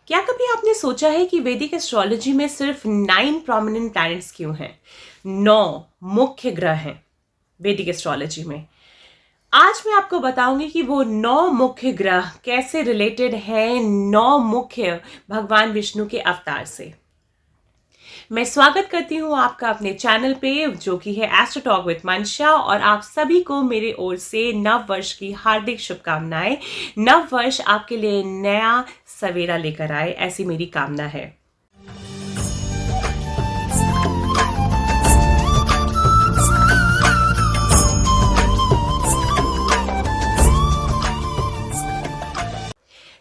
क्या कभी आपने सोचा है कि वैदिक एस्ट्रोलॉजी में सिर्फ 9 प्रोमिनेंट प्लैनेट्स क्यों हैं? 9 मुख्य ग्रह हैं वैदिक एस्ट्रोलॉजी में। आज मैं आपको बताऊंगी कि वो 9 मुख्य ग्रह कैसे रिलेटेड हैं 9 मुख्य भगवान विष्णु के अवतार से। मैं स्वागत करती हूँ आपका अपने चैनल पे जो कि है एस्ट्रो टॉक विद मंशा, और आप सभी को मेरे ओर से नव वर्ष की हार्दिक शुभकामनाएं। नव वर्ष आपके लिए नया सवेरा लेकर आए, ऐसी मेरी कामना है।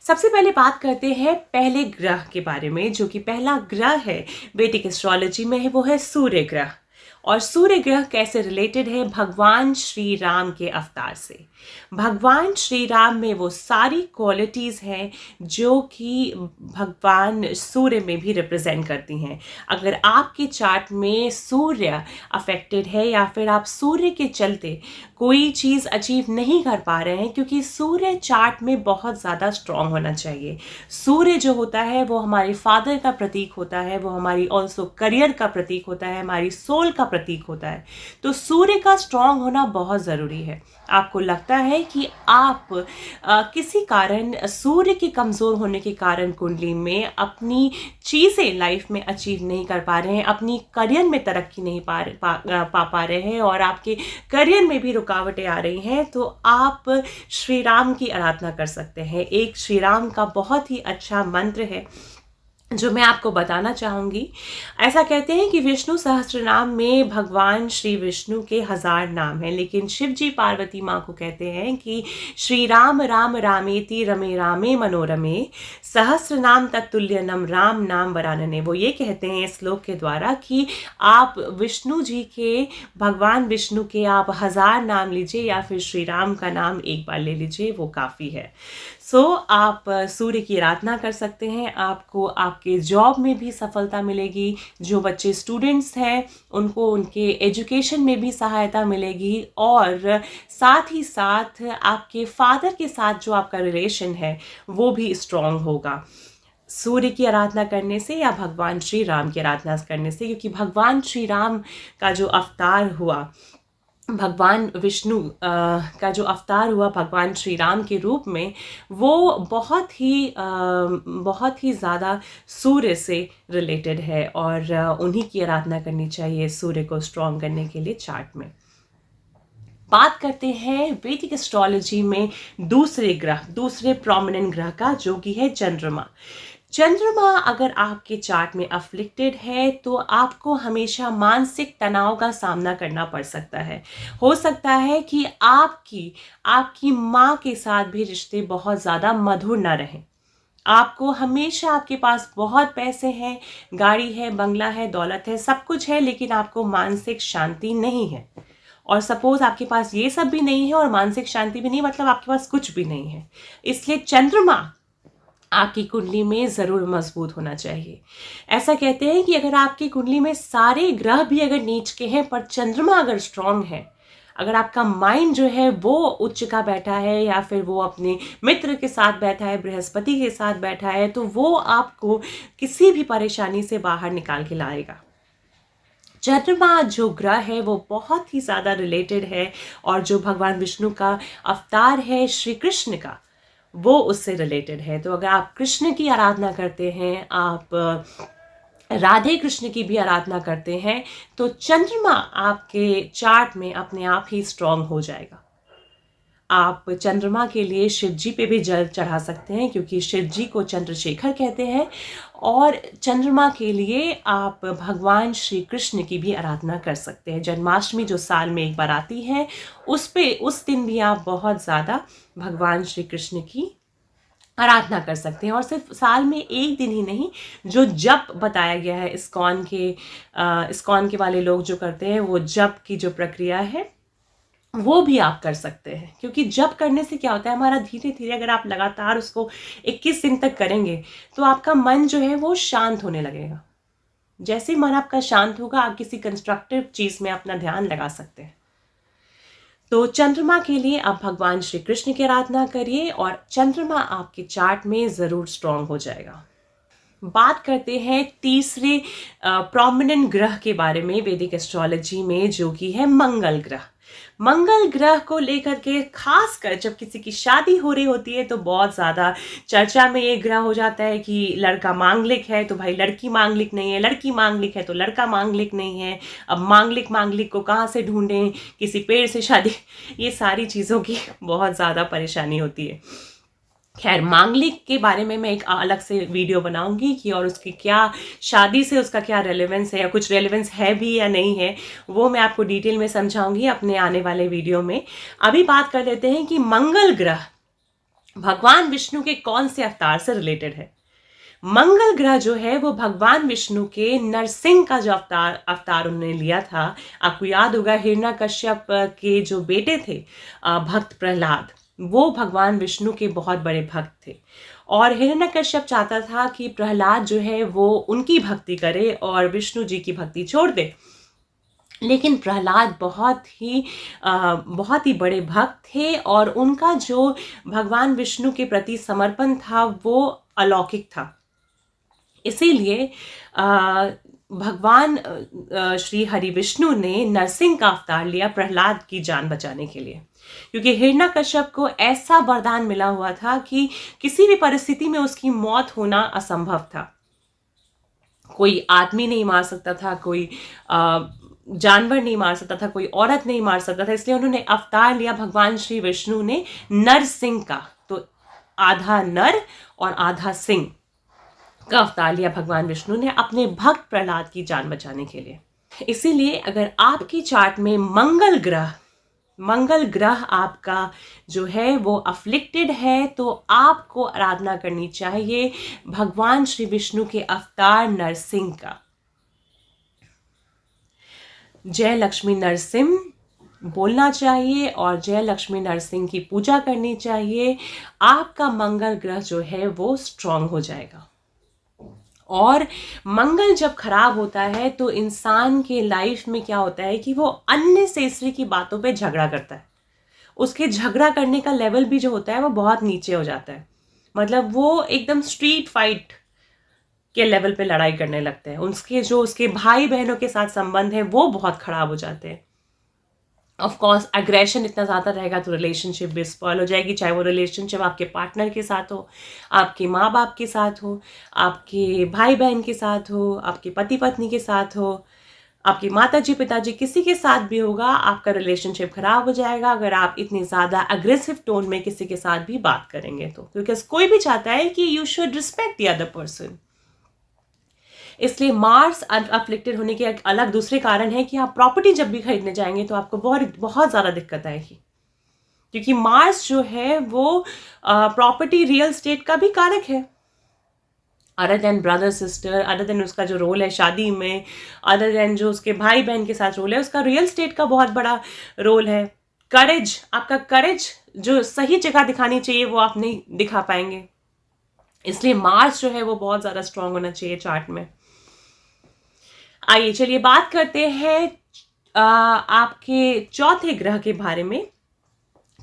सबसे पहले बात करते हैं पहले ग्रह के बारे में। जो कि पहला ग्रह है वैदिक एस्ट्रोलॉजी में है, वो है सूर्य ग्रह। और सूर्य ग्रह कैसे रिलेटेड है? भगवान श्री राम के अवतार से। भगवान श्री राम में वो सारी क्वालिटीज हैं जो कि भगवान सूर्य में भी रिप्रेजेंट करती हैं। अगर आपके चार्ट में सूर्य अफेक्टेड है या फिर आप सूर्य के चलते कोई चीज़ अचीव नहीं कर पा रहे हैं, क्योंकि सूर्य चार्ट में बहुत ज़्यादा स्ट्रांग होना चाहिए। सूर्य जो होता है वो हमारे फादर का प्रतीक होता है, वो हमारी ऑल्सो करियर का प्रतीक होता है, हमारी सोल का प्रतीक होता है। तो सूर्य का स्ट्रांग होना बहुत ज़रूरी है। आपको लगता है कि आप किसी कारण सूर्य के कमज़ोर होने के कारण कुंडली में अपनी चीज़ें लाइफ में अचीव नहीं कर पा रहे हैं, अपनी करियर में तरक्की नहीं पा रहे हैं, और आपके करियर में भी रुकावटें आ रही हैं, तो आप श्री राम की आराधना कर सकते हैं। एक श्री राम का बहुत ही अच्छा मंत्र है जो मैं आपको बताना चाहूँगी। ऐसा कहते हैं कि विष्णु सहस्त्र नाम में भगवान श्री विष्णु के 1000 नाम हैं, लेकिन शिव जी पार्वती माँ को कहते हैं कि श्री राम राम रामेति रमे रामे मनोरमे सहस्त्र नाम तत्तुल्यनम राम नाम वरानने। वो ये कहते हैं इस श्लोक के द्वारा कि आप विष्णु जी के, भगवान विष्णु के आप 1000 नाम लीजिए या फिर श्री राम का नाम एक बार ले लीजिए, वो काफ़ी है। आप सूर्य की आराधना कर सकते हैं। आपको आपके जॉब में भी सफलता मिलेगी। जो बच्चे स्टूडेंट्स हैं उनको उनके एजुकेशन में भी सहायता मिलेगी, और साथ ही साथ आपके फादर के साथ जो आपका रिलेशन है वो भी स्ट्रांग होगा सूर्य की आराधना करने से या भगवान श्री राम की आराधना करने से। क्योंकि भगवान श्री राम का जो अवतार हुआ, भगवान विष्णु का जो अवतार हुआ भगवान श्री राम के रूप में, वो बहुत ही ज़्यादा सूर्य से रिलेटेड है, और उन्हीं की आराधना करनी चाहिए सूर्य को स्ट्रॉन्ग करने के लिए चार्ट में। बात करते हैं वैदिक एस्ट्रोलॉजी में दूसरे प्रोमिनेंट ग्रह का, जो कि है चंद्रमा। चंद्रमा अगर आपके चार्ट में अफ्लिक्टेड है तो आपको हमेशा मानसिक तनाव का सामना करना पड़ सकता है। हो सकता है कि आपकी माँ के साथ भी रिश्ते बहुत ज़्यादा मधुर ना रहें। आपको हमेशा, आपके पास बहुत पैसे हैं, गाड़ी है, बंगला है, दौलत है, सब कुछ है, लेकिन आपको मानसिक शांति नहीं है। और सपोज आपके पास ये सब भी नहीं है और मानसिक शांति भी नहीं, मतलब आपके पास कुछ भी नहीं है। इसलिए चंद्रमा आपकी कुंडली में ज़रूर मजबूत होना चाहिए। ऐसा कहते हैं कि अगर आपकी कुंडली में सारे ग्रह भी अगर नीच के हैं पर चंद्रमा अगर स्ट्रांग है, अगर आपका माइंड जो है वो उच्च का बैठा है या फिर वो अपने मित्र के साथ बैठा है, बृहस्पति के साथ बैठा है, तो वो आपको किसी भी परेशानी से बाहर निकाल के लाएगा। चंद्रमा जो ग्रह है वो बहुत ही ज़्यादा रिलेटेड है, और जो भगवान विष्णु का अवतार है श्री कृष्ण का, वो उससे रिलेटेड है। तो अगर आप कृष्ण की आराधना करते हैं, आप राधे कृष्ण की भी आराधना करते हैं, तो चंद्रमा आपके चार्ट में अपने आप ही स्ट्रांग हो जाएगा। आप चंद्रमा के लिए शिव जी पे भी जल चढ़ा सकते हैं, क्योंकि शिव जी को चंद्रशेखर कहते हैं। और चंद्रमा के लिए आप भगवान श्री कृष्ण की भी आराधना कर सकते हैं। जन्माष्टमी जो साल में एक बार आती है, उस दिन भी आप बहुत ज़्यादा भगवान श्री कृष्ण की आराधना कर सकते हैं। और सिर्फ साल में एक दिन ही नहीं, जो जप बताया गया है इस्कॉन के वाले लोग जो करते हैं, वो जप की जो प्रक्रिया है वो भी आप कर सकते हैं। क्योंकि जप करने से क्या होता है, हमारा धीरे धीरे अगर आप लगातार उसको 21 दिन तक करेंगे तो आपका मन जो है वो शांत होने लगेगा। जैसे ही मन आपका शांत होगा, आप किसी कंस्ट्रक्टिव चीज़ में अपना ध्यान लगा सकते हैं। तो चंद्रमा के लिए आप भगवान श्री कृष्ण की आराधना करिए, और चंद्रमा आपके चार्ट में ज़रूर स्ट्रांग हो जाएगा। बात करते हैं तीसरे प्रोमिनेंट ग्रह के बारे में वैदिक एस्ट्रोलॉजी में, जो कि है मंगल ग्रह। मंगल ग्रह को लेकर के खासकर जब किसी की शादी हो रही होती है तो बहुत ज़्यादा चर्चा में ये ग्रह हो जाता है कि लड़का मांगलिक है तो भाई लड़की मांगलिक नहीं है, लड़की मांगलिक है तो लड़का मांगलिक नहीं है। अब मांगलिक मांगलिक को कहाँ से ढूंढें, किसी पेड़ से शादी, ये सारी चीज़ों की बहुत ज़्यादा परेशानी होती है। खैर, मांगलिक के बारे में मैं एक अलग से वीडियो बनाऊंगी कि और उसकी क्या, शादी से उसका क्या रेलेवेंस है या कुछ रेलेवेंस है भी या नहीं है, वो मैं आपको डिटेल में समझाऊंगी अपने आने वाले वीडियो में। अभी बात कर लेते हैं कि मंगल ग्रह भगवान विष्णु के कौन से अवतार से रिलेटेड है। मंगल ग्रह जो है वो भगवान विष्णु के नरसिंह का जो अवतार उन्होंने लिया था। आपको याद होगा हिरण्यकश्यप के जो बेटे थे भक्त प्रहलाद, वो भगवान विष्णु के बहुत बड़े भक्त थे और हिरण्यकश्यप चाहता था कि प्रहलाद जो है वो उनकी भक्ति करे और विष्णु जी की भक्ति छोड़ दे। लेकिन प्रहलाद बहुत ही बड़े भक्त थे और उनका जो भगवान विष्णु के प्रति समर्पण था वो अलौकिक था। इसीलिए भगवान श्री हरि विष्णु ने नरसिंह का अवतार लिया प्रहलाद की जान बचाने के लिए, क्योंकि हिरण्यकश्यप को ऐसा वरदान मिला हुआ था कि किसी भी परिस्थिति में उसकी मौत होना असंभव था। कोई आदमी नहीं मार सकता था, कोई जानवर नहीं मार सकता था, कोई औरत नहीं मार सकता था। इसलिए उन्होंने अवतार लिया भगवान श्री विष्णु ने नरसिंह का, तो आधा नर और आधा सिंह का अवतार लिया भगवान विष्णु ने अपने भक्त प्रहलाद की जान बचाने के लिए। इसीलिए अगर आपकी चार्ट में मंगल ग्रह आपका जो है वो अफ्लिक्टेड है तो आपको आराधना करनी चाहिए भगवान श्री विष्णु के अवतार नरसिंह का। जय लक्ष्मी नरसिंह बोलना चाहिए और जय लक्ष्मी नरसिंह की पूजा करनी चाहिए। आपका मंगल ग्रह जो है वो स्ट्रांग हो जाएगा। और मंगल जब खराब होता है तो इंसान के लाइफ में क्या होता है कि वो अननेसेसरी की बातों पे झगड़ा करता है। उसके झगड़ा करने का लेवल भी जो होता है वो बहुत नीचे हो जाता है। मतलब वो एकदम स्ट्रीट फाइट के लेवल पे लड़ाई करने लगते हैं। उसके भाई बहनों के साथ संबंध है वो बहुत खराब हो जाते हैं। ऑफ कोर्स एग्रेशन इतना ज़्यादा रहेगा तो रिलेशनशिप भी स्पॉइल हो जाएगी, चाहे वो रिलेशनशिप आपके पार्टनर के साथ हो, आपके माँ बाप के साथ हो, आपके भाई बहन के साथ हो, आपके पति पत्नी के साथ हो, आपके माताजी पिताजी, किसी के साथ भी होगा, आपका रिलेशनशिप खराब हो जाएगा अगर आप इतनी ज़्यादा अग्रेसिव टोन में किसी के साथ भी बात करेंगे तो। बिकॉज कोई भी चाहता है कि you should respect the other person. इसलिए मार्स अफ्लिक्टेड होने के एक अलग दूसरे कारण है कि आप प्रॉपर्टी जब भी खरीदने जाएंगे तो आपको बहुत ज़्यादा दिक्कत आएगी, क्योंकि मार्स जो है वो प्रॉपर्टी रियल स्टेट का भी कारक है। Other than brother sister, other than उसका जो रोल है शादी में, अदर देन जो उसके भाई बहन के साथ रोल है, उसका रियल स्टेट का बहुत बड़ा रोल है। करेज, आपका करेज जो सही जगह दिखानी चाहिए वो आप नहीं दिखा पाएंगे। इसलिए मार्स जो है वो बहुत ज़्यादा स्ट्रांग होना चाहिए चार्ट में। आइए चलिए बात करते हैं आपके चौथे ग्रह के बारे में।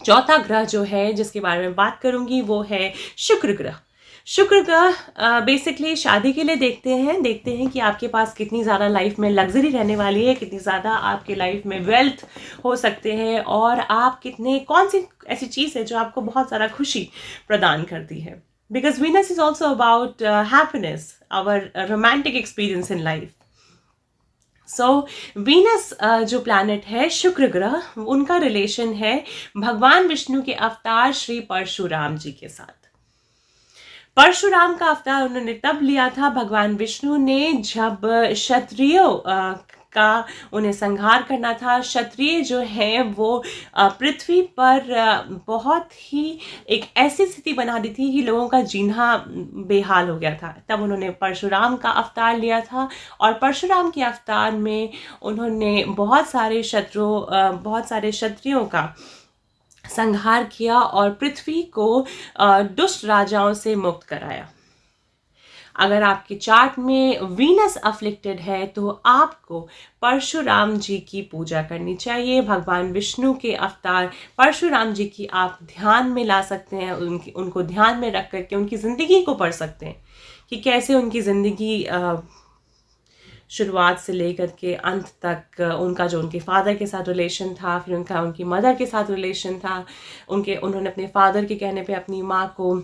चौथा ग्रह जो है जिसके बारे में बात करूंगी वो है शुक्र ग्रह। शुक्र ग्रह बेसिकली शादी के लिए देखते हैं कि आपके पास कितनी ज़्यादा लाइफ में लग्जरी रहने वाली है, कितनी ज़्यादा आपके लाइफ में वेल्थ हो सकते हैं और आप कौन सी ऐसी चीज़ है जो आपको बहुत ज़्यादा खुशी प्रदान करती है। Because Venus is also about happiness, our romantic experience in life. So Venus जो प्लैनेट है, शुक्र ग्रह, उनका रिलेशन है भगवान विष्णु के अवतार श्री परशुराम जी के साथ। परशुराम का अवतार उन्होंने तब लिया था भगवान विष्णु ने जब क्षत्रियों का उन्हें संहार करना था। क्षत्रिय जो है वो पृथ्वी पर बहुत ही एक ऐसी स्थिति बना दी थी कि लोगों का जीना बेहाल हो गया था। तब उन्होंने परशुराम का अवतार लिया था और परशुराम के अवतार में उन्होंने बहुत सारे क्षत्रियों का संहार किया और पृथ्वी को दुष्ट राजाओं से मुक्त कराया। अगर आपके चार्ट में वीनस अफ्लिक्टेड है तो आपको परशुराम जी की पूजा करनी चाहिए। भगवान विष्णु के अवतार परशुराम जी की आप ध्यान में ला सकते हैं, उनको ध्यान में रख करके उनकी ज़िंदगी को पढ़ सकते हैं कि कैसे उनकी ज़िंदगी शुरुआत से लेकर के अंत तक उनका जो उनके फादर के साथ रिलेशन था, फिर उनका उनकी मदर के साथ रिलेशन था, उन्होंने अपने फादर के कहने पे अपनी माँ को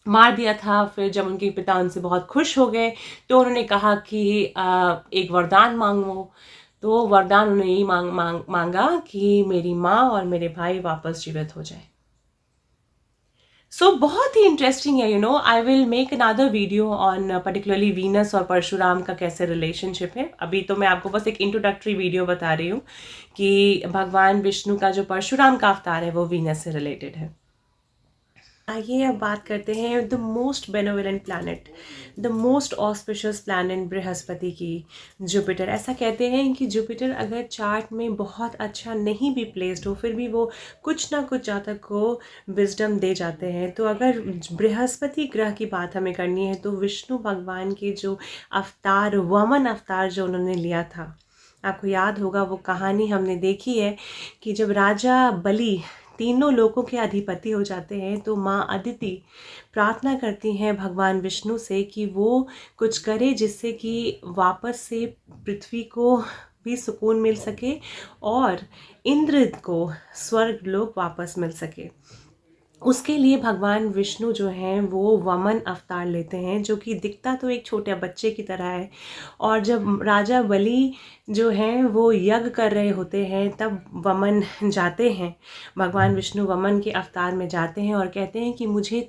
मार दिया था। फिर जब उनके पिता उनसे बहुत खुश हो गए तो उन्होंने कहा कि एक वरदान मांगो। तो वरदान उन्होंने यही मांगा कि मेरी माँ और मेरे भाई वापस जीवित हो जाए। बहुत ही इंटरेस्टिंग है। I will make another video on particularly Venus और परशुराम का कैसे रिलेशनशिप है। अभी तो मैं आपको बस एक इंट्रोडक्टरी वीडियो बता रही हूँ कि भगवान विष्णु का जो परशुराम का अवतार है वो वीनस से रिलेटेड है। आइए अब बात करते हैं the most benevolent planet, the most auspicious planet Brihaspati की, जुपिटर। ऐसा कहते हैं कि जुपिटर अगर चार्ट में बहुत अच्छा नहीं भी प्लेस्ड हो फिर भी वो कुछ ना कुछ जातक को विजडम दे जाते हैं। तो अगर बृहस्पति ग्रह की बात हमें करनी है तो विष्णु भगवान के जो अवतार, वमन अवतार जो उन्होंने लिया था, आपको याद होगा वो कहानी हमने देखी है कि जब राजा बलि तीनों लोकों के अधिपति हो जाते हैं तो माँ अदिति प्रार्थना करती हैं भगवान विष्णु से कि वो कुछ करे जिससे कि वापस से पृथ्वी को भी सुकून मिल सके और इंद्र को स्वर्ग लोक वापस मिल सके। उसके लिए भगवान विष्णु जो हैं वो वमन अवतार लेते हैं, जो कि दिखता तो एक छोटे बच्चे की तरह है। और जब राजा बलि जो हैं वो यज्ञ कर रहे होते हैं तब वमन जाते हैं, भगवान विष्णु वमन के अवतार में जाते हैं और कहते हैं कि मुझे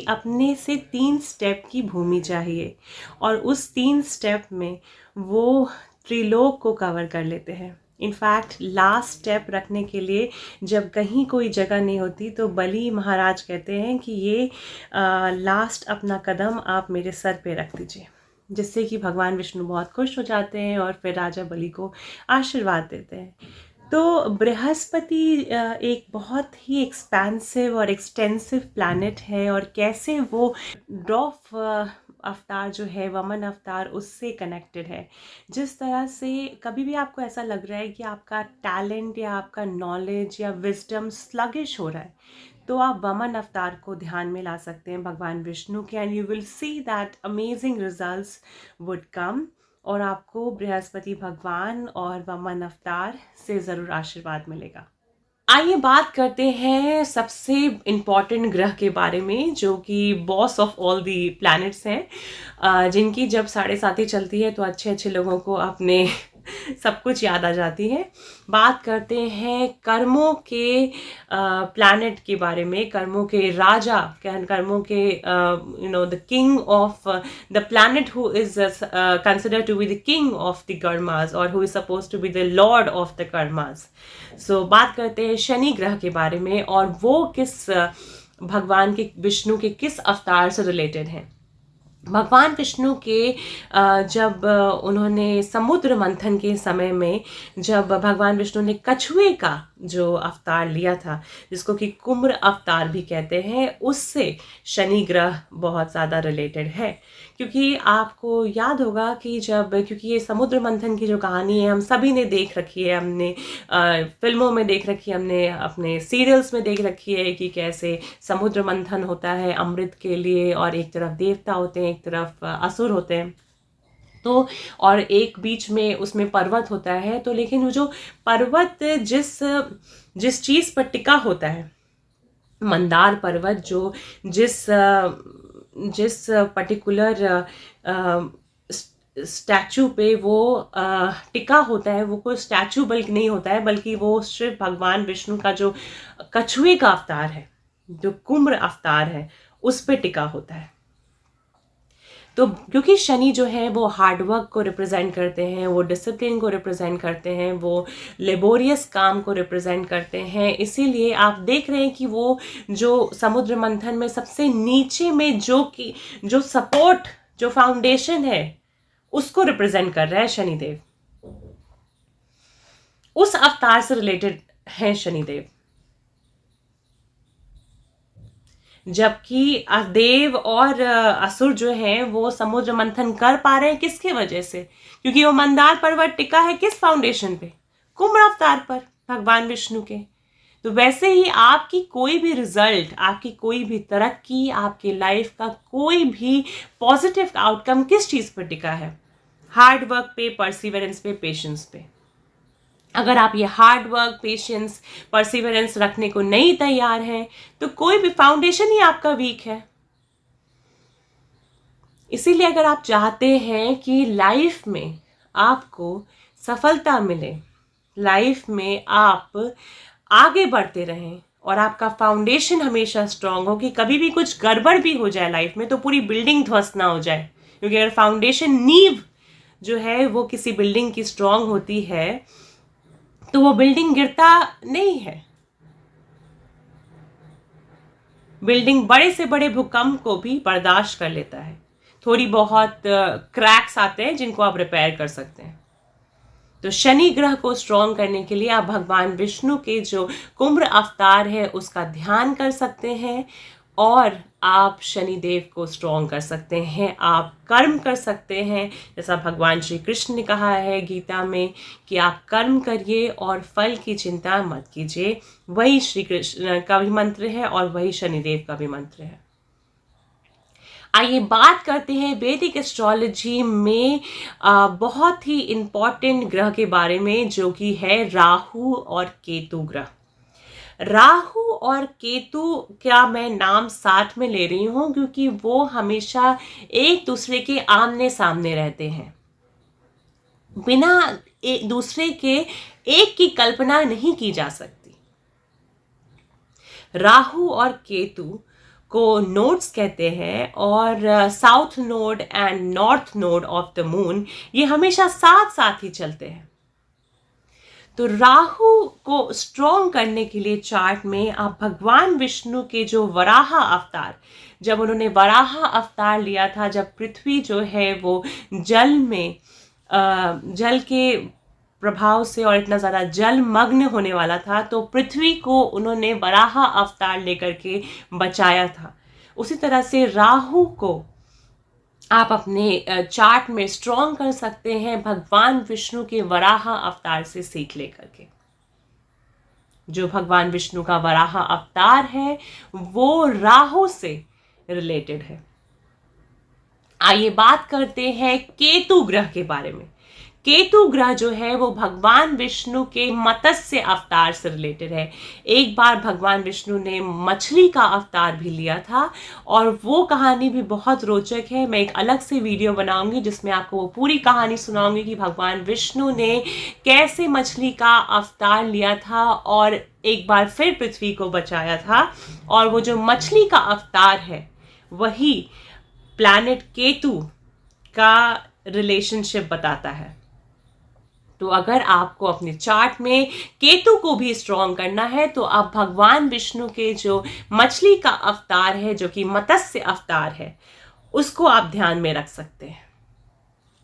अपने से 3 स्टेप की भूमि चाहिए। और उस 3 स्टेप में वो त्रिलोक को कवर कर लेते हैं। इनफैक्ट लास्ट स्टेप रखने के लिए जब कहीं कोई जगह नहीं होती तो बलि महाराज कहते हैं कि ये लास्ट अपना कदम आप मेरे सर पे रख दीजिए, जिससे कि भगवान विष्णु बहुत खुश हो जाते हैं और फिर राजा बलि को आशीर्वाद देते हैं। तो बृहस्पति एक बहुत ही एक्सपेंसिव और एक्सटेंसिव प्लैनेट है और कैसे वो ड्रॉफ अवतार जो है, वमन अवतार, उससे कनेक्टेड है। जिस तरह से कभी भी आपको ऐसा लग रहा है कि आपका टैलेंट या आपका नॉलेज या विजडम स्लगिश हो रहा है तो आप वमन अवतार को ध्यान में ला सकते हैं भगवान विष्णु के, and you will see that amazing results would come. और आपको बृहस्पति भगवान और वमन अवतार से ज़रूर आशीर्वाद मिलेगा। आइए बात करते हैं सबसे इम्पॉर्टेंट ग्रह के बारे में, जो कि boss of all the planets हैं, जिनकी जब 7.5 चलती है तो अच्छे अच्छे लोगों को अपने सब कुछ याद आ जाती है। बात करते हैं कर्मों के प्लैनेट के बारे में, कर्मों के राजा, कर्मों के the king of the planet who is considered to be the king of the karmas और who is suppose to be the lord of the karmas. So बात करते हैं शनि ग्रह के बारे में और वो किस भगवान के विष्णु के किस अवतार से रिलेटेड हैं। भगवान विष्णु के जब उन्होंने समुद्र मंथन के समय में जब भगवान विष्णु ने कछुए का जो अवतार लिया था, जिसको कि कुम्र अवतार भी कहते हैं, उससे शनि ग्रह बहुत ज़्यादा रिलेटेड है। क्योंकि आपको याद होगा कि क्योंकि ये समुद्र मंथन की जो कहानी है हम सभी ने देख रखी है, हमने फिल्मों में देख रखी है, हमने अपने सीरियल्स में देख रखी है कि कैसे समुद्र मंथन होता है अमृत के लिए, और एक तरफ देवता होते हैं, एक तरफ असुर होते हैं। तो और एक बीच में उसमें पर्वत होता है। तो लेकिन वो जो पर्वत जिस चीज़ पर टिका होता है, मंदार पर्वत जो जिस पर्टिकुलर स्टैचू पे वो टिका होता है, वो कोई स्टैचू बल्कि नहीं होता है, बल्कि वो सिर्फ भगवान विष्णु का जो कछुए का अवतार है, जो कुम्र अवतार है, उस पे टिका होता है। तो क्योंकि शनि जो है वो हार्डवर्क को रिप्रेजेंट करते हैं, वो डिसिप्लिन को रिप्रेजेंट करते हैं, वो लेबोरियस काम को रिप्रेजेंट करते हैं, इसीलिए आप देख रहे हैं कि वो जो समुद्र मंथन में सबसे नीचे में जो सपोर्ट, जो फाउंडेशन है, उसको रिप्रेजेंट कर रहा है शनिदेव। उस अवतार से रिलेटेड है शनिदेव। जबकि देव और असुर जो हैं वो समुद्र मंथन कर पा रहे हैं किसके वजह से? क्योंकि वो मंदार पर्वत टिका है किस फाउंडेशन पे? कुम्भ अवतार पर, भगवान विष्णु के। तो वैसे ही आपकी कोई भी रिजल्ट, आपकी कोई भी तरक्की, आपकी लाइफ का कोई भी पॉजिटिव आउटकम किस चीज पर टिका है? हार्ड वर्क पे, परसिवरेंस पे, पेशेंस पे। अगर आप ये हार्ड वर्क, पेशेंस, परसिवरेंस रखने को नहीं तैयार हैं तो कोई भी फाउंडेशन ही आपका वीक है। इसीलिए अगर आप चाहते हैं कि लाइफ में आपको सफलता मिले, लाइफ में आप आगे बढ़ते रहें और आपका फाउंडेशन हमेशा स्ट्रांग हो, कि कभी भी कुछ गड़बड़ भी हो जाए लाइफ में तो पूरी बिल्डिंग ध्वस्त ना हो जाए। क्योंकि अगर फाउंडेशन, नींव जो है वो किसी बिल्डिंग की स्ट्रांग होती है तो वो बिल्डिंग गिरता नहीं है। बिल्डिंग बड़े से बड़े भूकंप को भी बर्दाश्त कर लेता है। थोड़ी बहुत क्रैक्स आते हैं जिनको आप रिपेयर कर सकते हैं। तो शनि ग्रह को स्ट्रॉन्ग करने के लिए आप भगवान विष्णु के जो कुम्भ अवतार है उसका ध्यान कर सकते हैं और आप शनि देव को स्ट्रॉन्ग कर सकते हैं। आप कर्म कर सकते हैं, जैसा भगवान श्री कृष्ण ने कहा है गीता में कि आप कर्म करिए और फल की चिंता मत कीजिए। वही श्री कृष्ण का भी मंत्र है और वही शनिदेव का भी मंत्र है। आइए बात करते हैं वैदिक एस्ट्रोलॉजी में बहुत ही इम्पॉर्टेंट ग्रह के बारे में, जो कि है राहु और केतु ग्रह। राहु और केतु का मैं नाम साथ में ले रही हूं क्योंकि वो हमेशा एक दूसरे के आमने सामने रहते हैं। बिना एक दूसरे के एक की कल्पना नहीं की जा सकती। राहु और केतु को नोड्स कहते हैं और south node and north node of the moon ये हमेशा साथ साथ ही चलते हैं। तो राहु को स्ट्रॉन्ग करने के लिए चार्ट में आप भगवान विष्णु के जो वराह अवतार, जब उन्होंने वराह अवतार लिया था, जब पृथ्वी जो है वो जल में जल के प्रभाव से और इतना ज़्यादा जलमग्न होने वाला था, तो पृथ्वी को उन्होंने वराह अवतार लेकर के बचाया था। उसी तरह से राहु को आप अपने चार्ट में स्ट्रॉन्ग कर सकते हैं भगवान विष्णु के वराह अवतार से सीख लेकर के। जो भगवान विष्णु का वराह अवतार है वो राहु से रिलेटेड है। आइए बात करते हैं केतु ग्रह के बारे में। केतु ग्रह जो है वो भगवान विष्णु के मत्स्य अवतार से रिलेटेड है। एक बार भगवान विष्णु ने मछली का अवतार भी लिया था और वो कहानी भी बहुत रोचक है। मैं एक अलग से वीडियो बनाऊंगी जिसमें आपको वो पूरी कहानी सुनाऊंगी कि भगवान विष्णु ने कैसे मछली का अवतार लिया था और एक बार फिर पृथ्वी को बचाया था। और वो जो मछली का अवतार है वही प्लैनेट केतु का रिलेशनशिप बताता है। तो अगर आपको अपने चार्ट में केतु को भी स्ट्रॉन्ग करना है तो आप भगवान विष्णु के जो मछली का अवतार है, जो कि मत्स्य अवतार है, उसको आप ध्यान में रख सकते हैं।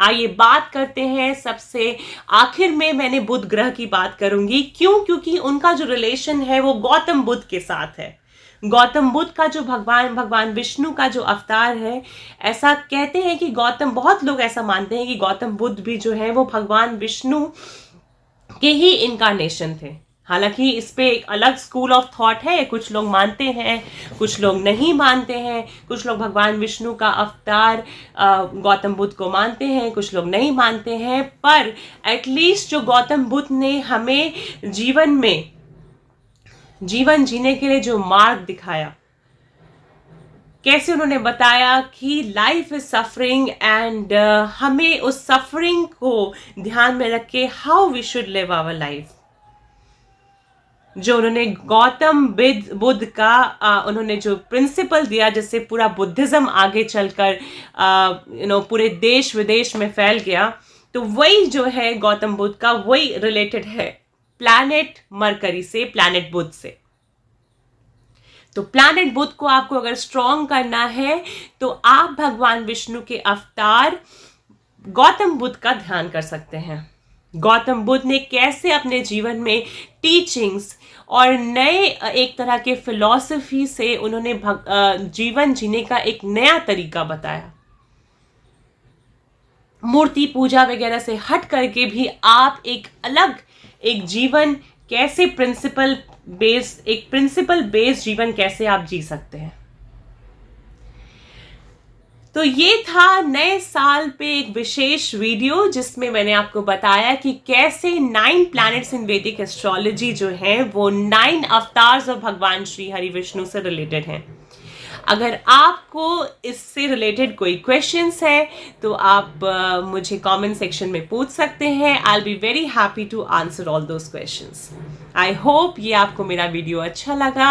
आइए बात करते हैं सबसे आखिर में मैंने बुध ग्रह की बात करूंगी। क्यों? क्योंकि उनका जो रिलेशन है वो गौतम बुद्ध के साथ है। गौतम बुद्ध का जो भगवान विष्णु का जो अवतार है, ऐसा कहते हैं कि बहुत लोग ऐसा मानते हैं कि गौतम बुद्ध भी जो है वो भगवान विष्णु के ही इनकारनेशन थे। हालांकि इस पे एक अलग स्कूल ऑफ थॉट है, कुछ लोग मानते हैं, कुछ लोग नहीं मानते हैं। कुछ लोग भगवान विष्णु का अवतार गौतम बुद्ध को मानते हैं, कुछ लोग नहीं मानते हैं। पर एटलीस्ट जो गौतम बुद्ध ने हमें जीवन जीने के लिए जो मार्ग दिखाया, कैसे उन्होंने बताया कि लाइफ इज सफरिंग एंड हमें उस सफरिंग को ध्यान में रख के how we should live our life, जो उन्होंने गौतम बुद्ध का उन्होंने जो प्रिंसिपल दिया जिससे पूरा बुद्धिज्म आगे चलकर पूरे देश विदेश में फैल गया, तो वही जो है गौतम बुद्ध का वही रिलेटेड है प्लैनेट मरकरी से, प्लैनेट बुध से। तो प्लैनेट बुध को आपको अगर स्ट्रॉन्ग करना है तो आप भगवान विष्णु के अवतार गौतम बुद्ध का ध्यान कर सकते हैं। गौतम बुद्ध ने कैसे अपने जीवन में टीचिंग्स और नए एक तरह के फिलॉसफी से उन्होंने जीवन जीने का एक नया तरीका बताया। मूर्ति पूजा वगैरह से हट करके भी आप एक अलग एक जीवन कैसे प्रिंसिपल बेस्ड जीवन कैसे आप जी सकते हैं। तो ये था नए साल पे एक विशेष वीडियो जिसमें मैंने आपको बताया कि कैसे 9 प्लैनेट्स इन वैदिक एस्ट्रोलॉजी जो हैं वो 9 अवतार्स ऑफ भगवान श्री हरि विष्णु से रिलेटेड हैं। अगर आपको इससे रिलेटेड कोई क्वेश्चंस है तो आप मुझे कमेंट सेक्शन में पूछ सकते हैं। I will be very happy to answer all those questions. I hope ये आपको मेरा वीडियो अच्छा लगा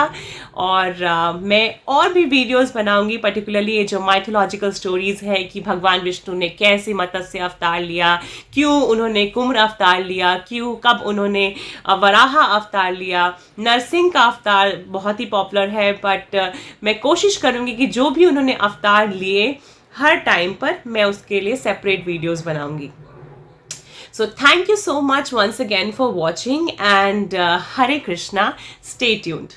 और मैं और भी वीडियोस बनाऊंगी, पर्टिकुलरली ये जो माइथोलॉजिकल स्टोरीज है कि भगवान विष्णु ने कैसे मत्स्य अवतार लिया, क्यों उन्होंने कुम्र अवतार लिया, क्यों कब उन्होंने वराह अवतार लिया। नरसिंह का अवतार बहुत ही पॉपुलर है, बट मैं कोशिश करूंगी कि जो भी उन्होंने अवतार लिए हर टाइम पर मैं उसके लिए सेपरेट वीडियोस बनाऊंगी। So thank you so much once again for watching and Hare Krishna. Stay tuned.